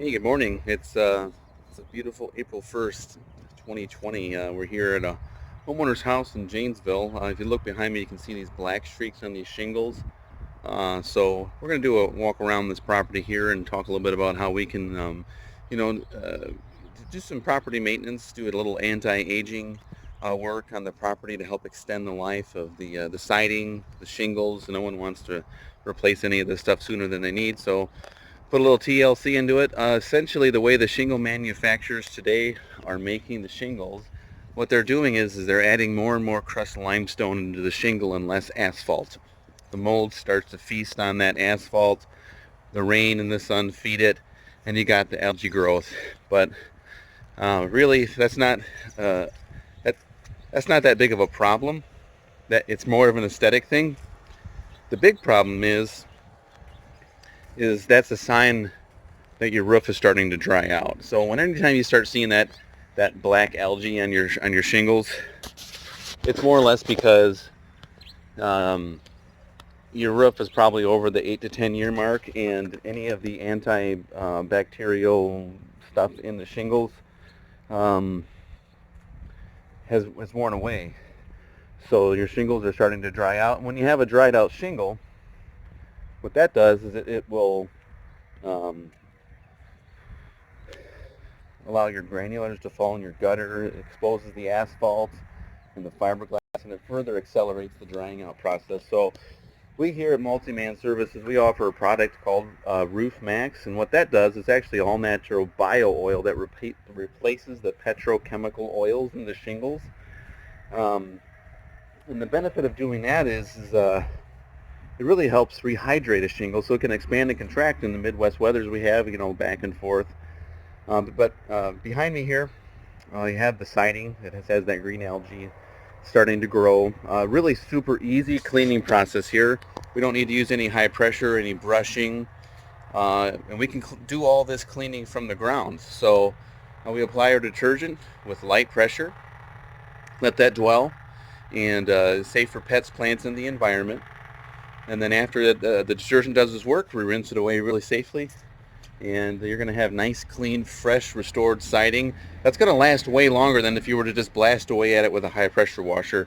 Hey, good morning. It's a beautiful April 1st, 2020. We're here at a homeowner's house in Janesville. If you look behind me, you can see these black streaks on these shingles. So we're going to do a walk around this property here and talk a little bit about how we can, you know, uh, do some property maintenance, do a little anti-aging work on the property to help extend the life of the siding, the shingles. No one wants to replace any of this stuff sooner than they need. So put a little TLC into it. Essentially, the way the shingle manufacturers today are making the shingles, what they're doing is they're adding more and more crushed limestone into the shingle and less asphalt. The mold starts to feast on that asphalt. The rain and the sun feed it, and you got the algae growth. But really, uh, that, that's not that big of a problem. That it's more of an aesthetic thing. The big problem is that's a sign that your roof is starting to dry out. So anytime you start seeing that black algae on your shingles, it's more or less because your roof is probably over the 8 to 10 year mark, and any of the antibacterial stuff in the shingles um, has worn away. So your shingles are starting to dry out. And when you have a dried out shingle, what that does is it will um, allow your granulars to fall in your gutter. It exposes the asphalt and the fiberglass, and it further accelerates the drying out process. So we here at Multi-Man Services, we offer a product called Roof Max, and what that does is actually all natural bio oil that replaces the petrochemical oils in the shingles. And the benefit of doing that is it really helps rehydrate a shingle so it can expand and contract in the Midwest weathers we have, back and forth. But behind me here, you have the siding that has that green algae starting to grow. Really super easy cleaning process here. We don't need to use any high pressure, any brushing, and we can do all this cleaning from the ground. So we apply our detergent with light pressure, let that dwell, and safe for pets, plants, and the environment. And then after the detergent does its work, we rinse it away really safely, and you're going to have nice, clean, fresh, restored siding. That's going to last way longer than if you were to just blast away at it with a high pressure washer.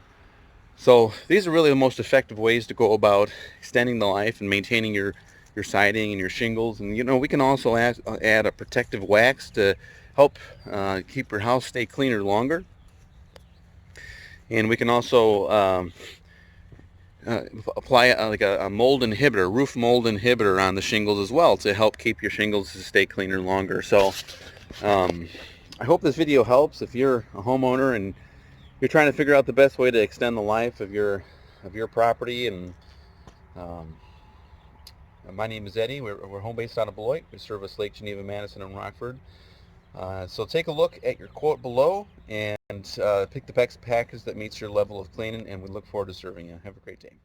So these are really the most effective ways to go about extending the life and maintaining your siding and your shingles. And we can also add a protective wax to help keep your house stay cleaner longer. And we can also apply like a mold inhibitor, roof mold inhibitor on the shingles as well, to help keep your shingles to stay cleaner longer. So I hope this video helps if you're a homeowner and you're trying to figure out the best way to extend the life of your property. And my name is Eddie. We're home based out of Beloit. We service Lake Geneva, Madison, and Rockford. So take a look at your quote below and pick the best package that meets your level of cleaning, and we look forward to serving you. Have a great day.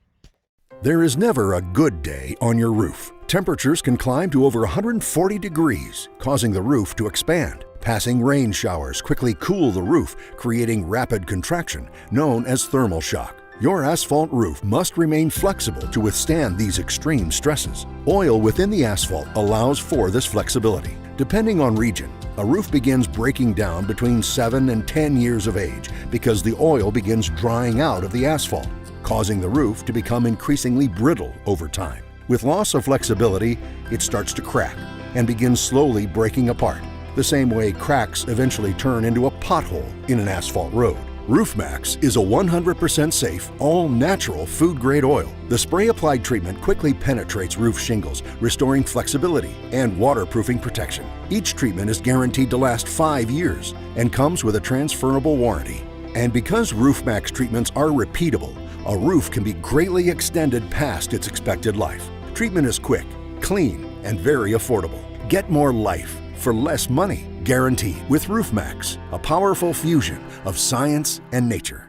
There is never a good day on your roof. Temperatures can climb to over 140 degrees, causing the roof to expand. Passing rain showers quickly cool the roof, creating rapid contraction, known as thermal shock. Your asphalt roof must remain flexible to withstand these extreme stresses. Oil within the asphalt allows for this flexibility. Depending on region, a roof begins breaking down between 7 and 10 years of age because the oil begins drying out of the asphalt, causing the roof to become increasingly brittle over time. With loss of flexibility, it starts to crack and begins slowly breaking apart, the same way cracks eventually turn into a pothole in an asphalt road. Roof Max is a 100% safe, all-natural food-grade oil. The spray-applied treatment quickly penetrates roof shingles, restoring flexibility and waterproofing protection. Each treatment is guaranteed to last 5 years and comes with a transferable warranty. And because Roof Max treatments are repeatable, a roof can be greatly extended past its expected life. Treatment is quick, clean, and very affordable. Get more life for less money, guaranteed with Roof Max, a powerful fusion of science and nature.